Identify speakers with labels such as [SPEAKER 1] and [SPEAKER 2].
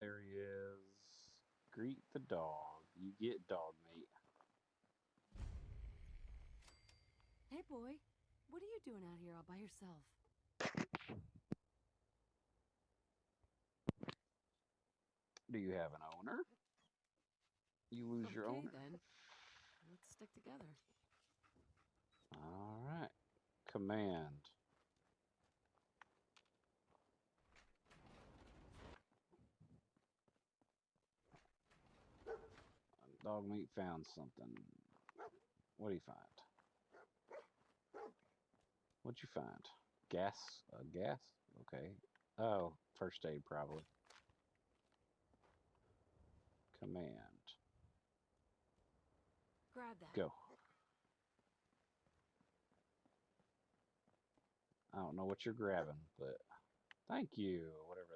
[SPEAKER 1] There he is. Greet the dog. You get dog meat.
[SPEAKER 2] Hey, boy. What are you doing out here all by yourself?
[SPEAKER 1] Do you have an owner? You lose your
[SPEAKER 2] Okay,
[SPEAKER 1] owner.
[SPEAKER 2] then. Let's stick together.
[SPEAKER 1] All right. Command. Dog meat found something. What do you find? What'd you find? Gas? Gas? Okay. Oh, first aid probably. Command.
[SPEAKER 2] Grab that.
[SPEAKER 1] Go. I don't know what you're grabbing, but thank you, whatever